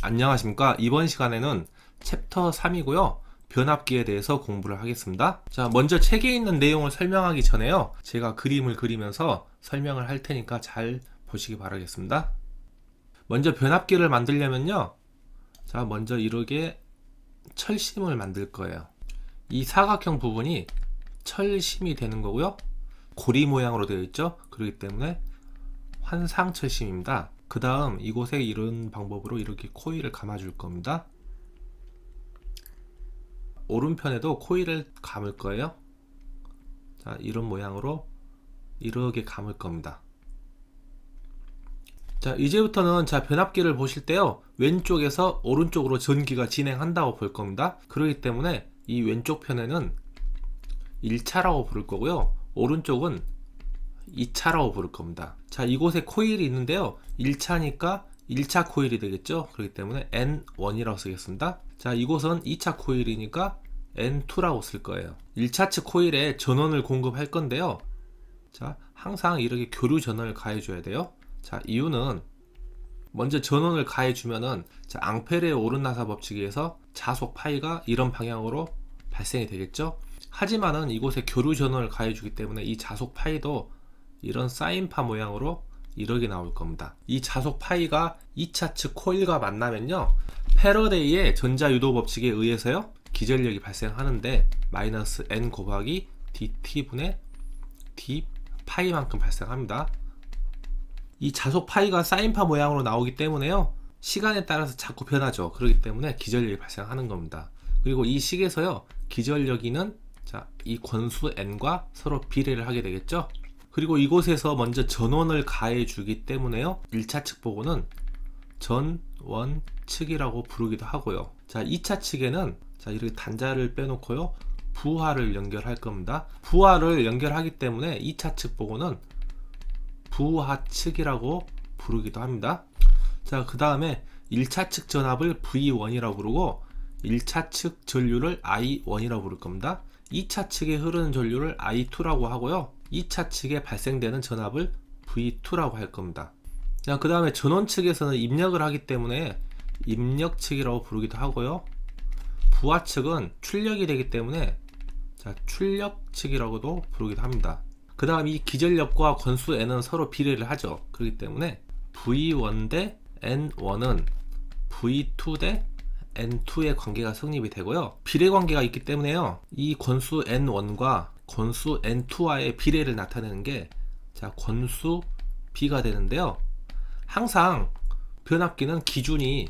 안녕하십니까. 이번 시간에는 챕터 3이고요. 변압기에 대해서 공부를 하겠습니다. 자, 먼저 책에 있는 내용을 설명하기 전에요. 제가 그림을 그리면서 설명을 할 테니까 잘 보시기 바라겠습니다. 먼저 변압기를 만들려면요. 자, 먼저 이렇게 철심을 만들 거예요. 이 사각형 부분이 철심이 되는 거고요. 고리 모양으로 되어 있죠. 그렇기 때문에 환상철심입니다. 그 다음 이곳에 이런 방법으로 이렇게 코일을 감아 줄 겁니다. 오른편에도 코일을 감을 거예요. 자, 이런 모양으로 이렇게 감을 겁니다. 자, 이제부터는 변압기를 보실 때요, 왼쪽에서 오른쪽으로 전기가 진행한다고 볼 겁니다. 그렇기 때문에 이 왼쪽 편에는 1차라고 부를 거고요, 오른쪽은 2차라고 부를 겁니다. 자, 이곳에 코일이 있는데요, 1차니까 1차 코일이 되겠죠. 그렇기 때문에 N1이라고 쓰겠습니다. 자, 이곳은 2차 코일이니까 N2라고 쓸 거예요. 1차 측 코일에 전원을 공급할 건데요, 자, 항상 이렇게 교류 전원을 가해 줘야 돼요. 자, 이유는 먼저 전원을 가해 주면은 앙페르의 오른나사 법칙에 의해서 자속 파이가 이런 방향으로 발생이 되겠죠. 하지만은 이곳에 교류 전원을 가해 주기 때문에 이 자속 파이도 이런 사인파 모양으로 이렇게 나올 겁니다. 이 자속 파이가 2차 측 코일과 만나면요, 패러데이의 전자유도 법칙에 의해서요, 기전력이 발생하는데 마이너스 n 곱하기 dt분의 d 파이만큼 발생합니다. 이 자속 파이가 사인파 모양으로 나오기 때문에요, 시간에 따라서 자꾸 변하죠. 그렇기 때문에 기전력이 발생하는 겁니다. 그리고 이 식에서요, 기전력이는 이 권수 n과 서로 비례를 하게 되겠죠. 그리고 이곳에서 먼저 전원을 가해 주기 때문에요, 1차 측 보고는 전원 측이라고 부르기도 하고요. 자, 2차 측에는 이렇게 단자를 빼놓고요, 부하를 연결할 겁니다. 부하를 연결하기 때문에 2차 측 보고는 부하 측이라고 부르기도 합니다. 자, 그 다음에 1차 측 전압을 V1이라고 부르고 1차 측 전류를 I1이라고 부를 겁니다. 2차 측에 흐르는 전류를 I2라고 하고요, 2차 측에 발생되는 전압을 V2라고 할 겁니다. 자, 그 다음에 전원 측에서는 입력을 하기 때문에 입력 측이라고 부르기도 하고요, 부하 측은 출력이 되기 때문에 출력 측이라고도 부르기도 합니다. 그 다음 이 기전력과 권수 n은 서로 비례를 하죠. 그렇기 때문에 V1 대 N1은 V2 대 N2의 관계가 성립이 되고요, 비례 관계가 있기 때문에요, 이 권수 N1과 권수 N2와의 비례를 나타내는 게 권수 B가 되는데요, 항상 변압기는 기준이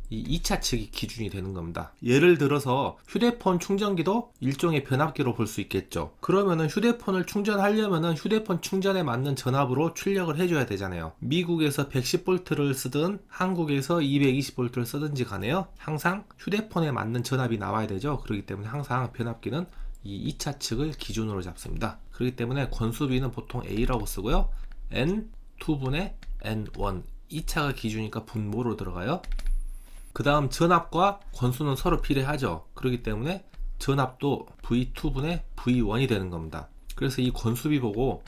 이 2차 측이 기준이 되는 겁니다. 예를 들어서 휴대폰 충전기도 일종의 변압기로 볼 수 있겠죠. 그러면은 휴대폰을 충전하려면은 휴대폰 충전에 맞는 전압으로 출력을 해줘야 되잖아요. 미국에서 110V를 쓰든 한국에서 220V를 쓰든지 간에요, 항상 휴대폰에 맞는 전압이 나와야 되죠. 그렇기 때문에 항상 변압기는 이 2차 측을 기준으로 잡습니다. 그렇기 때문에 권수비는 보통 A라고 쓰고요, N2분의 N1, 2차가 기준이니까 분모로 들어가요. 그 다음 전압과 권수는 서로 비례하죠. 그렇기 때문에 전압도 V2분의 V1이 되는 겁니다. 그래서 이 권수비 보고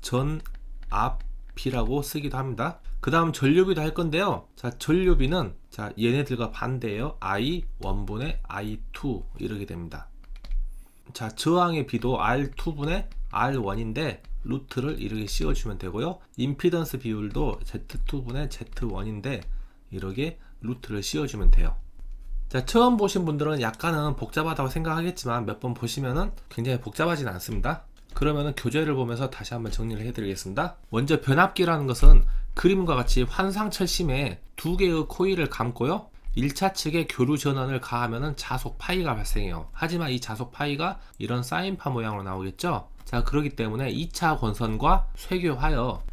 전압비라고 쓰기도 합니다. 그 다음 전류비도 할 건데요, 전류비는 얘네들과 반대예요. I1분의 I2 이렇게 됩니다. 저항의 비도 R2분의 R1인데 루트를 이렇게 씌워주면 되고요, 임피던스 비율도 Z2분의 Z1인데 이렇게 루트를 씌워주면 돼요. 자, 처음 보신 분들은 약간은 복잡하다고 생각하겠지만 몇 번 보시면은 굉장히 복잡하진 않습니다. 그러면은 교재를 보면서 다시 한번 정리를 해드리겠습니다. 먼저 변압기라는 것은 그림과 같이 환상철심에 두 개의 코일을 감고요, 1차 측에 교류 전원을 가하면은 자속 파이가 발생해요. 하지만 이 자속 파이가 이런 사인파 모양으로 나오겠죠. 자, 그렇기 때문에 2차 권선과 쇄교하여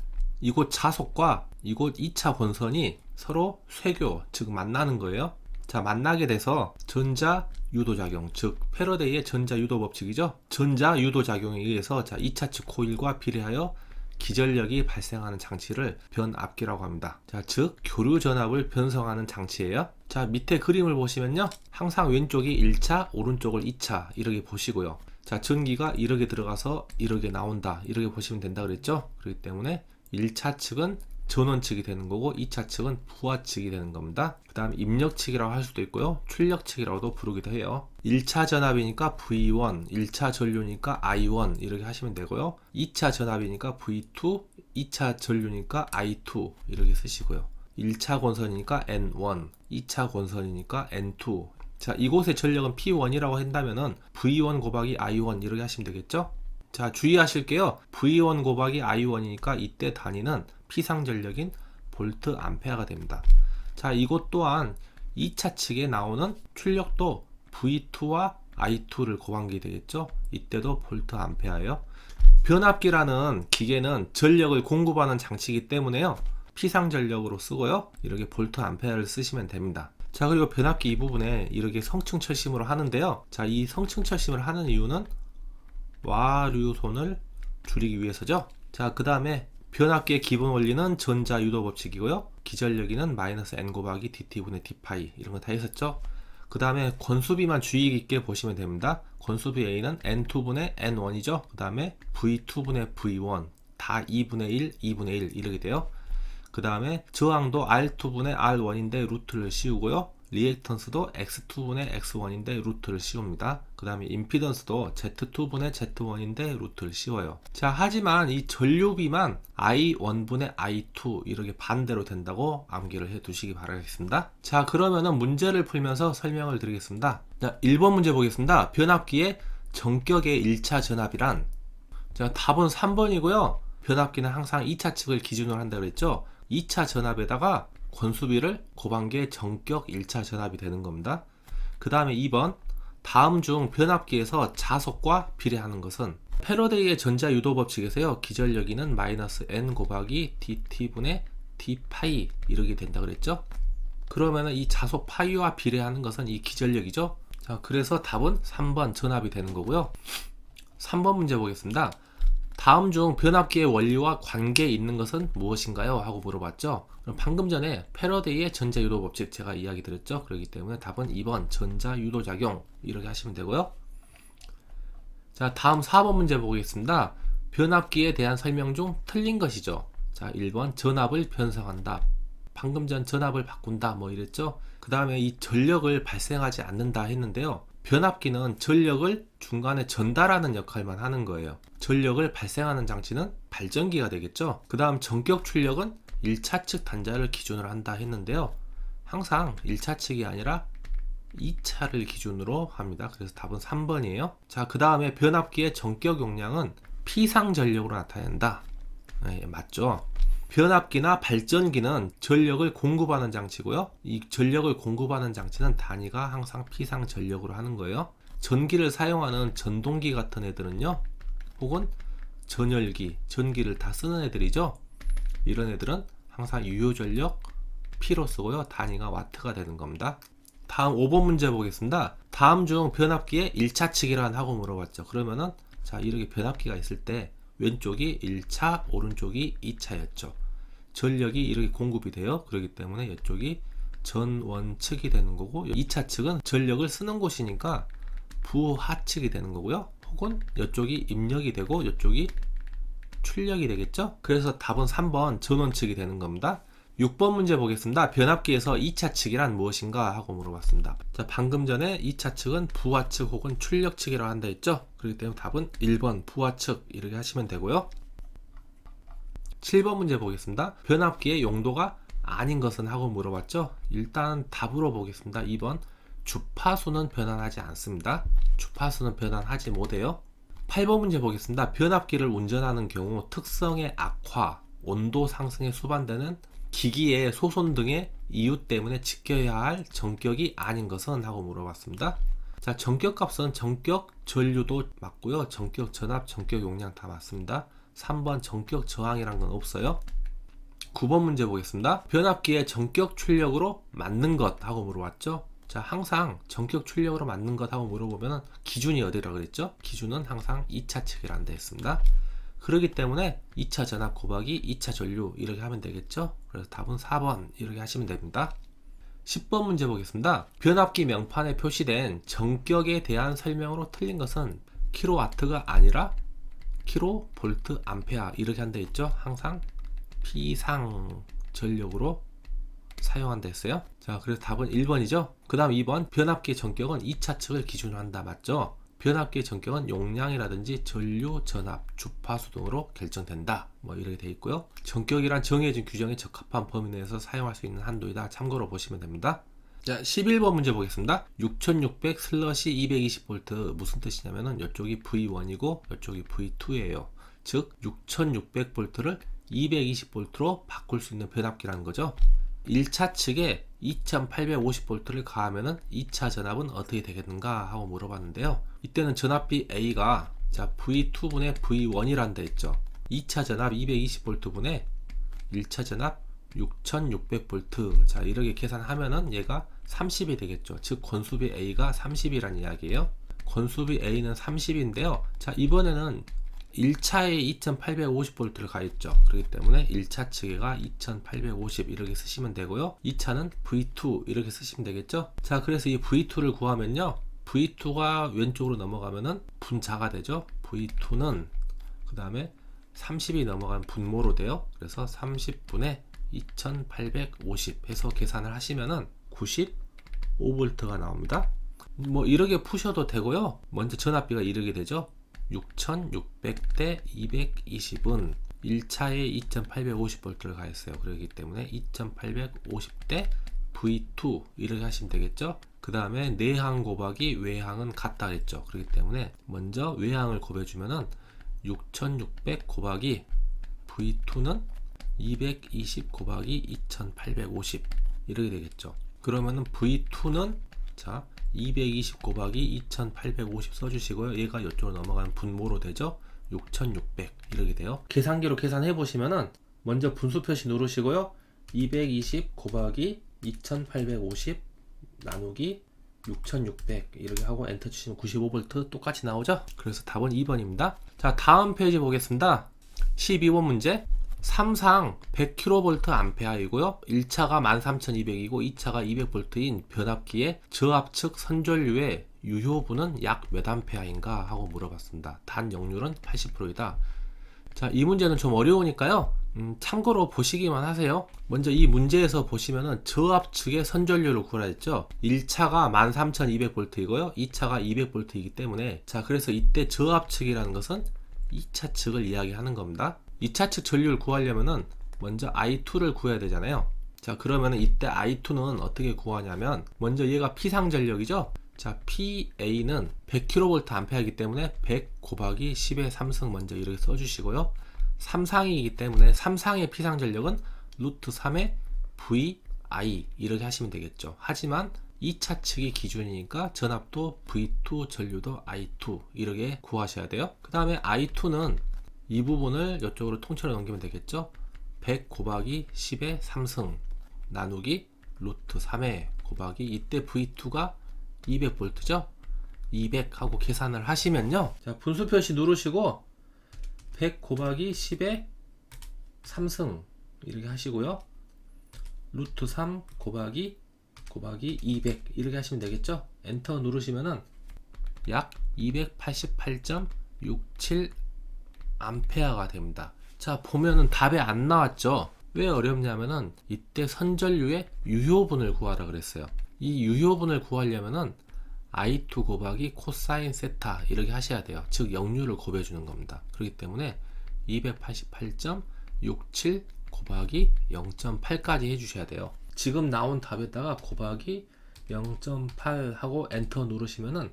이곳 자속과 이곳 2차 권선이 서로 쇄교, 즉 만나는 거예요. 자, 만나게 돼서 전자유도작용, 즉 패러데이의 전자유도 법칙이죠. 전자유도작용에 의해서 2차 측 코일과 비례하여 기전력이 발생하는 장치를 변압기라고 합니다. 자, 즉 교류 전압을 변성하는 장치예요. 자, 밑에 그림을 보시면요, 항상 왼쪽이 1차, 오른쪽을 2차 이렇게 보시고요. 자, 전기가 이렇게 들어가서 이렇게 나온다 이렇게 보시면 된다 그랬죠. 그렇기 때문에 1차 측은 전원측이 되는 거고 2차 측은 부하측이 되는 겁니다. 그 다음 입력측이라고 할 수도 있고요. 출력측이라고도 부르기도 해요. 1차 전압이니까 V1, 1차 전류니까 I1 이렇게 하시면 되고요. 2차 전압이니까 V2, 2차 전류니까 I2 이렇게 쓰시고요. 1차 권선이니까 N1, 2차 권선이니까 N2. 자, 이곳의 전력은 P1이라고 한다면은 V1 곱하기 I1 이렇게 하시면 되겠죠? 자, 주의하실게요. V1 곱하기 I1이니까 이때 단위는 피상 전력인 볼트 암페어가 됩니다. 자, 이것 또한 2차 측에 나오는 출력도 V2와 I2를 곱한 게 되겠죠? 이때도 볼트 암페어예요. 변압기라는 기계는 전력을 공급하는 장치이기 때문에요. 피상 전력으로 쓰고요. 이렇게 볼트 암페어를 쓰시면 됩니다. 자, 그리고 변압기 이 부분에 이렇게 성층 철심으로 하는데요. 자, 이 성층 철심을 하는 이유는 와류손을 줄이기 위해서죠. 자, 그 다음에 변압기의 기본 원리는 전자 유도 법칙이고요. 기전력이는 마이너스 n 곱하기 dt분의 d파이 이런 거 다 했었죠. 그 다음에 권수비만 주의 깊게 보시면 됩니다. 권수비 A는 n2분의 n1이죠. 그 다음에 v2분의 v1 다 2분의 1, 2분의 1 이렇게 돼요. 그 다음에 저항도 r2분의 r1인데 루트를 씌우고요. 리액턴스도 x2분의 x1인데 루트를 씌웁니다. 그 다음에 임피던스도 z2분의 z1인데 루트를 씌워요. 자, 하지만 이 전류비만 i1분의 i2 이렇게 반대로 된다고 암기를 해 두시기 바라겠습니다. 자, 그러면은 문제를 풀면서 설명을 드리겠습니다. 자, 1번 문제 보겠습니다. 변압기의 전격의 1차 전압이란, 자, 답은 3번이고요. 변압기는 항상 2차 측을 기준으로 한다고 했죠. 2차 전압에다가 권수비를 곱한 게 전격 1차 전압이 되는 겁니다. 그 다음에 2번, 다음 중 변압기에서 자속과 비례하는 것은, 패러데이의 전자유도 법칙에서요, 기전력이는 마이너스 n 곱하기 dt분의 d파이 이렇게 된다 그랬죠. 그러면은 이 자속 파이와 비례하는 것은 이 기전력이죠. 자, 그래서 답은 3번 전압이 되는 거고요. 3번 문제 보겠습니다. 다음 중 변압기의 원리와 관계에 있는 것은 무엇인가요? 하고 물어봤죠. 그럼 방금 전에 패러데이의 전자유도 법칙 제가 이야기 드렸죠. 그렇기 때문에 답은 2번 전자유도작용 이렇게 하시면 되고요. 자, 다음 4번 문제 보겠습니다. 변압기에 대한 설명 중 틀린 것이죠. 자, 1번 전압을 변성한다. 방금 전 전압을 바꾼다 뭐 이랬죠. 그 다음에 이 전력을 발생하지 않는다 했는데요. 변압기는 전력을 중간에 전달하는 역할만 하는 거예요. 전력을 발생하는 장치는 발전기가 되겠죠. 그 다음 전격 출력은 1차 측 단자를 기준으로 한다 했는데요. 항상 1차 측이 아니라 2차를 기준으로 합니다. 그래서 답은 3번이에요. 자, 그 다음에 변압기의 전격 용량은 피상 전력으로 나타낸다. 네, 맞죠? 변압기나 발전기는 전력을 공급하는 장치고요. 이 전력을 공급하는 장치는 단위가 항상 피상 전력으로 하는 거예요. 전기를 사용하는 전동기 같은 애들은요, 혹은 전열기, 전기를 다 쓰는 애들이죠. 이런 애들은 항상 유효 전력 P로 쓰고요. 단위가 와트가 되는 겁니다. 다음 5번 문제 보겠습니다. 다음 중 변압기의 1차 측이란 하고 물어봤죠. 그러면은 자, 이렇게 변압기가 있을 때 왼쪽이 1차, 오른쪽이 2차였죠. 전력이 이렇게 공급이 돼요. 그렇기 때문에 이쪽이 전원측이 되는 거고, 2차 측은 전력을 쓰는 곳이니까 부하측이 되는 거고요. 혹은 이쪽이 입력이 되고 이쪽이 출력이 되겠죠. 그래서 답은 3번 전원측이 되는 겁니다. 6번 문제 보겠습니다. 변압기에서 2차 측이란 무엇인가 하고 물어봤습니다. 자, 방금 전에 2차 측은 부하측 혹은 출력측이라고 한다 했죠. 그렇기 때문에 답은 1번 부하측 이렇게 하시면 되고요. 7번 문제 보겠습니다. 변압기의 용도가 아닌 것은 하고 물어봤죠. 일단 답으로 보겠습니다. 2번 주파수는 변환하지 않습니다. 주파수는 변환하지 못해요. 8번 문제 보겠습니다. 변압기를 운전하는 경우 특성의 악화, 온도 상승에 수반되는 기기의 소손 등의 이유 때문에 지켜야 할 전격이 아닌 것은 하고 물어봤습니다. 자, 전격 값은 전격 전류도 맞고요. 전격 전압, 전격 용량 다 맞습니다. 3번 전격 저항이란 건 없어요. 9번 문제 보겠습니다. 변압기의 전격 출력으로 맞는 것 하고 물어봤죠. 자, 항상 전격 출력으로 맞는 것 하고 물어보면 기준이 어디라고 그랬죠? 기준은 항상 2차 측이라는 데 있습니다. 그렇기 때문에 2차 전압 곱하기 2차 전류 이렇게 하면 되겠죠. 그래서 답은 4번 이렇게 하시면 됩니다. 10번 문제 보겠습니다. 변압기 명판에 표시된 전격에 대한 설명으로 틀린 것은 킬로와트가 아니라 킬로 볼트 암페어 이렇게 한다 했죠. 항상 피상 전력으로 사용한다 했어요. 자, 그래서 답은 1번이죠. 그 다음 2번, 변압기의 전격은 2차 측을 기준으로 한다. 맞죠? 변압기의 전격은 용량이라든지 전류, 전압, 주파수 등으로 결정된다. 뭐 이렇게 돼 있고요. 전격이란 정해진 규정에 적합한 범위 내에서 사용할 수 있는 한도이다. 참고로 보시면 됩니다. 자, 11번 문제 보겠습니다. 6600 슬러시 220V 무슨 뜻이냐면은 이쪽이 V1이고 이쪽이 V2예요. 즉 6600V를 220V로 바꿀 수 있는 변압기라는 거죠. 1차 측에 2850V를 가하면은 2차 전압은 어떻게 되겠는가 하고 물어봤는데요. 이때는 전압비 A가 자 V2분의 V1이란 데 있죠. 2차 전압 220V분의 1차 전압 6600V. 자, 이렇게 계산하면은 얘가 30이 되겠죠. 즉 권수비 A가 30이란 이야기예요. 권수비 A는 30인데요. 자, 이번에는 1차에 2850V를 가했죠. 그렇기 때문에 1차 측에가 2850 이렇게 쓰시면 되고요. 2차는 V2 이렇게 쓰시면 되겠죠. 자, 그래서 이 V2를 구하면요. V2가 왼쪽으로 넘어가면은 분자가 되죠. V2는 그 다음에 30이 넘어가면 분모로 돼요. 그래서 30분의 2850 해서 계산을 하시면은 95V가 나옵니다. 뭐 이렇게 푸셔도 되고요. 먼저 전압비가 이렇게 되죠. 6600대 220은 1차에 2850V를 가했어요. 그렇기 때문에 2850대 V2 이렇게 하시면 되겠죠. 그 다음에 내항 곱하기 외항은 같다 했죠. 그렇기 때문에 먼저 외항을 곱해주면은 6600 곱하기 V2는 220 곱하기 2850 이렇게 되겠죠. 그러면은 V2는 자 220 곱하기 2850 써주시고요. 얘가 이쪽으로 넘어가면 분모로 되죠. 6600 이렇게 돼요. 계산기로 계산해 보시면은 먼저 분수 표시 누르시고요. 220 곱하기 2850 나누기 6600 이렇게 하고 엔터 치시면 95V 똑같이 나오죠. 그래서 답은 2번입니다. 자, 다음 페이지 보겠습니다. 12번 문제. 3상 100kV 암페어이고요. 1차가 13200이고 2차가 200V인 변압기의 저압측 선전류의 유효분은 약 몇 암페어인가 하고 물어봤습니다. 단 역률은 80%이다. 자, 이 문제는 좀 어려우니까요. 참고로 보시기만 하세요. 먼저 이 문제에서 보시면은 저압측의 선전류를 구하라 했죠. 1차가 13200V이고요. 2차가 200V이기 때문에 자, 그래서 이때 저압측이라는 것은 2차 측을 이야기하는 겁니다. 2차 측 전류를 구하려면은 먼저 I2를 구해야 되잖아요. 자, 그러면은 이때 I2는 어떻게 구하냐면 먼저 얘가 피상 전력이죠. 자, PA는 100kV 암페어이기 때문에 100 곱하기 10의 3승 먼저 이렇게 써주시고요. 3상이기 때문에 3상의 피상 전력은 루트 3의 VI 이렇게 하시면 되겠죠. 하지만 2차 측이 기준이니까 전압도 V2 전류도 I2 이렇게 구하셔야 돼요. 그 다음에 I2는 이 부분을 이쪽으로 통째로 넘기면 되겠죠. 100 곱하기 10의 3승 나누기 루트 3의 곱하기 이때 V2가 200V죠. 200 하고 계산을 하시면요. 자, 분수 표시 누르시고 100 곱하기 10의 3승 이렇게 하시고요. 루트 3 곱하기 200 이렇게 하시면 되겠죠. 엔터 누르시면은 약 288.67 암페어가 됩니다. 자, 보면은 답이 안 나왔죠. 왜 어렵냐면은 이때 선전류의 유효분을 구하라 그랬어요. 이 유효분을 구하려면은 I2 곱하기 코사인 세타 이렇게 하셔야 돼요. 즉 역률을 곱해 주는 겁니다. 그렇기 때문에 288.67 곱하기 0.8까지 해주셔야 돼요. 지금 나온 답에다가 곱하기 0.8 하고 엔터 누르시면은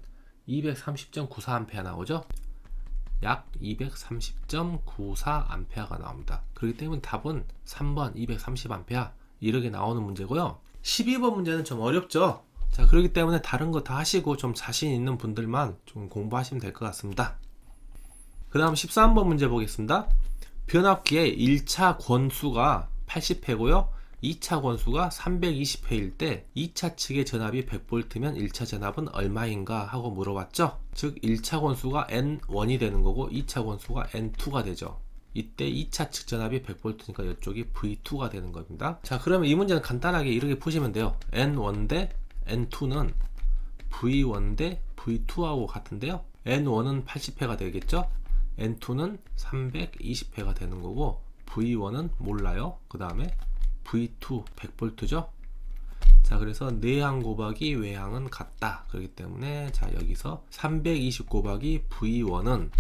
230.94A 나오죠. 약 230.94A가 나옵니다. 그렇기 때문에 답은 3번 230A 이렇게 나오는 문제고요. 12번 문제는 좀 어렵죠. 자, 그렇기 때문에 다른 거 다 하시고 좀 자신 있는 분들만 좀 공부하시면 될 것 같습니다. 그 다음 13번 문제 보겠습니다. 변압기의 1차 권수가 80회고요. 2차 권수가 320회일 때 2차 측의 전압이 100V면 1차 전압은 얼마인가 하고 물어봤죠. 즉 1차 권수가 N1이 되는 거고 2차 권수가 N2가 되죠. 이때 2차 측 전압이 100V니까 이쪽이 V2가 되는 겁니다. 자, 그러면 이 문제는 간단하게 이렇게 푸시면 돼요. N1 대 N2는 V1 대 V2하고 같은데요. N1은 80회가 되겠죠. N2는 320회가 되는 거고 V1은 몰라요. 그 다음에 V2 100V죠. 자, 그래서 내항 곱하기 외항은 같다. 그렇기 때문에 자, 여기서 320 곱하기 V1은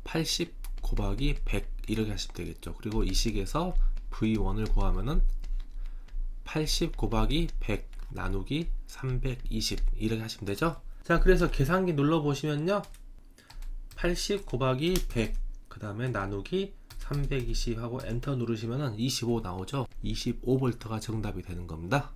80 곱하기 100 이렇게 하시면 되겠죠. 그리고 이 식에서 V1을 구하면은 80 곱하기 100 나누기 320 이렇게 하시면 되죠. 자, 그래서 계산기 눌러 보시면요, 80 곱하기 100 그 다음에 나누기 320 하고 엔터 누르시면은 25 나오죠. 25V가 정답이 되는 겁니다.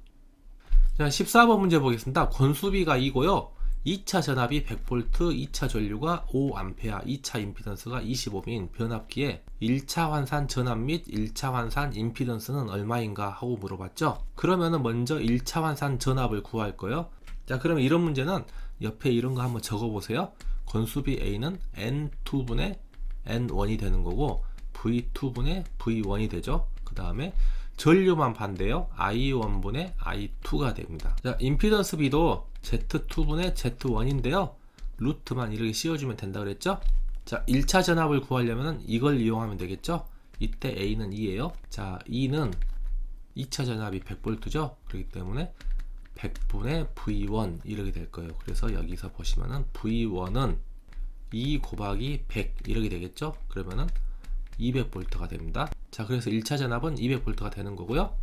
자, 14번 문제 보겠습니다. 권수비가 2고요 2차 전압이 100V, 2차 전류가 5A, 2차 임피던스가 25인 변압기에 1차 환산 전압 및 1차 환산 임피던스는 얼마인가 하고 물어봤죠. 그러면은 먼저 1차 환산 전압을 구할 거예요. 자, 그러면 이런 문제는 옆에 이런 거 한번 적어 보세요. 권수비 A는 N2분의 N1이 되는 거고 V2분의 V1이 되죠. 그 다음에 전류만 반대요. I1분의 I2가 됩니다. 자, 임피던스 B도 Z2분의 Z1인데요. 루트만 이렇게 씌워주면 된다 그랬죠. 자, 1차 전압을 구하려면 이걸 이용하면 되겠죠. 이때 A는 2예요. 자, 2는 2차 전압이 100V죠. 그렇기 때문에 100분의 V1 이렇게 될 거예요. 그래서 여기서 보시면은 V1은 2 곱하기 100 이렇게 되겠죠. 그러면은 200V가 됩니다. 자, 그래서 1차 전압은 200V가 되는 거고요.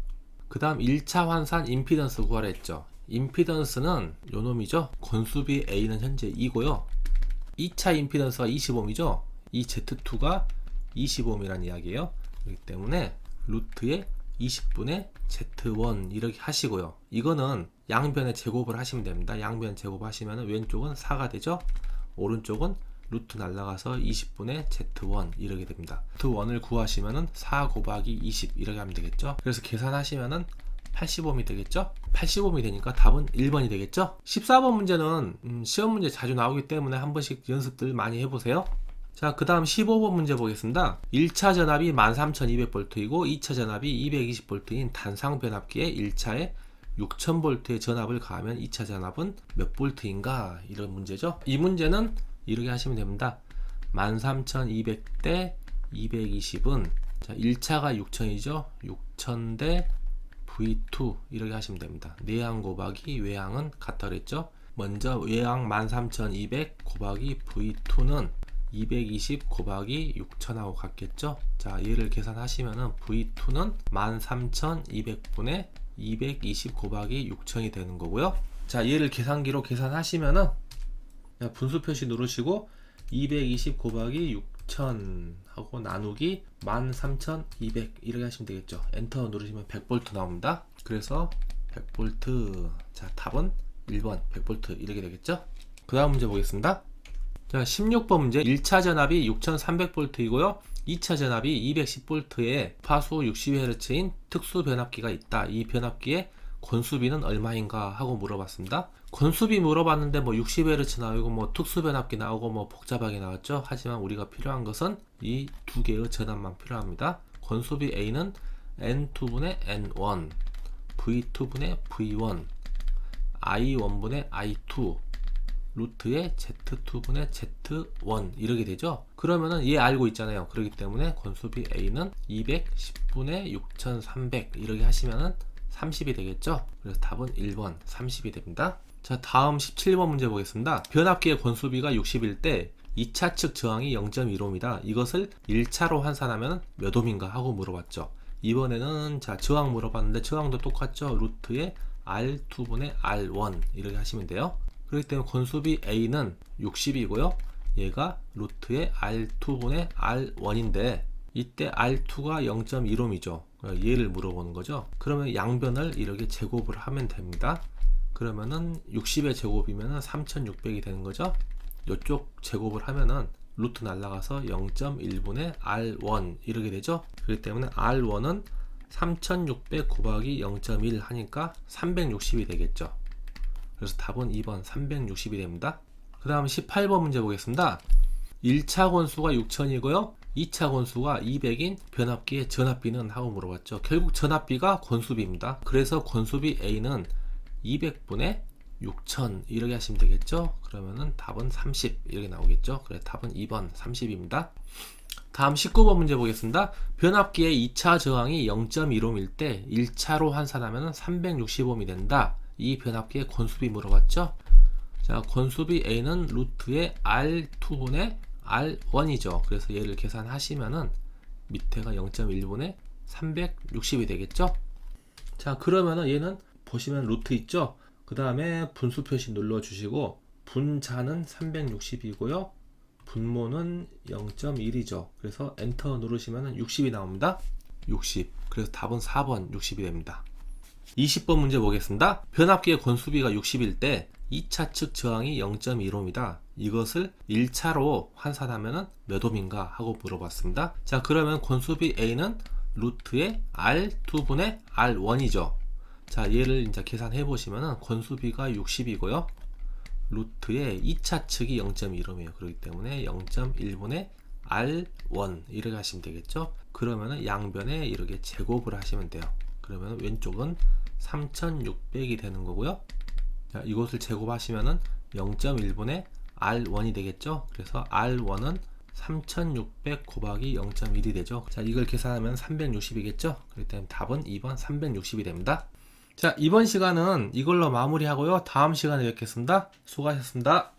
그 다음 1차 환산 임피던스 구하라 했죠. 임피던스는 요 놈이죠. 권수비 A는 현재 2고요 2차 임피던스가 20ohm이죠. 이 Z2가 20ohm이라는 이야기예요. 그렇기 때문에 루트에 20분의 Z1 이렇게 하시고요. 이거는 양변에 제곱을 하시면 됩니다. 양변 제곱하시면 왼쪽은 4가 되죠. 오른쪽은 루트 날라가서 20분의 Z1 이렇게 됩니다. Z1을 구하시면은 4 곱하기 20 이렇게 하면 되겠죠. 그래서 계산하시면은 80ohm이 되겠죠. 80ohm이 되니까 답은 1번이 되겠죠. 14번 문제는 시험 문제 자주 나오기 때문에 한 번씩 연습들 많이 해보세요. 자, 그 다음 15번 문제 보겠습니다. 1차 전압이 13200V이고 2차 전압이 220V인 단상 변압기에 1차에 6000V의 전압을 가하면 2차 전압은 몇 V인가 이런 문제죠. 이 문제는 이렇게 하시면 됩니다. 13200대 220은 자, 1차가 6000이죠. 6000대 V2 이렇게 하시면 됩니다. 내항 곱하기 외항은 같다 그랬죠. 먼저 외항 13200 곱하기 V2는 220 곱하기 6000하고 같겠죠. 자, 얘를 계산하시면은 V2는 13200분의 220 곱하기 6000이 되는 거고요. 자, 얘를 계산기로 계산하시면은 분수 표시 누르시고 220 곱하기 6000 하고 나누기 13200 이렇게 하시면 되겠죠. 엔터 누르시면 100V 나옵니다. 그래서 100V. 자, 답은 1번 100V 이렇게 되겠죠. 그 다음 문제 보겠습니다. 자, 16번 문제. 1차 전압이 6300V이고요 2차 전압이 210V에 파수 60Hz인 특수 변압기가 있다. 이 변압기의 권수비는 얼마인가 하고 물어봤습니다. 권수비 물어봤는데 뭐 60Hz 나오고 뭐 특수 변압기 나오고 뭐 복잡하게 나왔죠. 하지만 우리가 필요한 것은 이 두 개의 전압만 필요합니다. 권수비 A는 N2분의 N1, V2분의 V1, I1분의 I2, 루트에 Z2분의 Z1 이렇게 되죠. 그러면은 얘 알고 있잖아요. 그렇기 때문에 권수비 A는 210분의 6300 이렇게 하시면은 30이 되겠죠. 그래서 답은 1번 30이 됩니다. 자, 다음 17번 문제 보겠습니다. 변압기의 권수비가 60일 때 2차 측 저항이 0.1ohm이다. 이것을 1차로 환산하면 몇 ohm인가 하고 물어봤죠. 이번에는 자, 저항 물어봤는데 저항도 똑같죠. 루트에 R2분의 R1 이렇게 하시면 돼요. 그렇기 때문에 권수비 A는 60이고요 얘가 루트에 R2분의 R1인데 이때 R2가 0.1ohm이죠. 얘를 물어보는 거죠. 그러면 양변을 이렇게 제곱을 하면 됩니다. 그러면은 60의 제곱이면은 3600이 되는 거죠. 이쪽 제곱을 하면은 루트 날라가서 0.1분의 R1 이렇게 되죠. 그렇기 때문에 R1은 3600 곱하기 0.1 하니까 360이 되겠죠. 그래서 답은 2번 360이 됩니다. 그 다음 18번 문제 보겠습니다. 1차 권수가 6000이고요 2차 권수가 200인 변압기의 전압비는 하고 물어봤죠. 결국 전압비가 권수비입니다. 그래서 권수비 A는 200분의 6000 이렇게 하시면 되겠죠. 그러면은 답은 30 이렇게 나오겠죠. 그래서 답은 2번 30입니다. 다음 19번 문제 보겠습니다. 변압기의 2차 저항이 0.1옴일 때 1차로 환산하면 365옴이 된다. 이 변압기의 권수비 물어봤죠? 자, 권수비 A는 루트의 R2분의 R1이죠. 그래서 얘를 계산하시면은 밑에가 0.1분의 360이 되겠죠? 자, 그러면은 얘는 보시면 루트 있죠? 그 다음에 분수 표시 눌러주시고 분자는 360이고요. 분모는 0.1이죠. 그래서 엔터 누르시면 60이 나옵니다. 60. 그래서 답은 4번 60이 됩니다. 20번 문제 보겠습니다. 변압기의 권수비가 60일 때 2차 측 저항이 0.1옴이다. 이것을 1차로 환산하면 몇 옴인가 하고 물어봤습니다. 자, 그러면 권수비 A는 루트의 R2분의 R1이죠. 자, 얘를 이제 계산해 보시면 권수비가 60이고요. 루트의 2차 측이 0.1옴이에요. 그렇기 때문에 0.1분의 R1 이렇게 하시면 되겠죠. 그러면은 양변에 이렇게 제곱을 하시면 돼요. 그러면 왼쪽은 3600이 되는 거고요. 자, 이것을 제곱하시면은 0.1분의 R1이 되겠죠. 그래서 R1은 3600 곱하기 0.1이 되죠. 자, 이걸 계산하면 360이겠죠. 그렇기 때문에 답은 2번 360이 됩니다. 자, 이번 시간은 이걸로 마무리하고요. 다음 시간에 뵙겠습니다. 수고하셨습니다.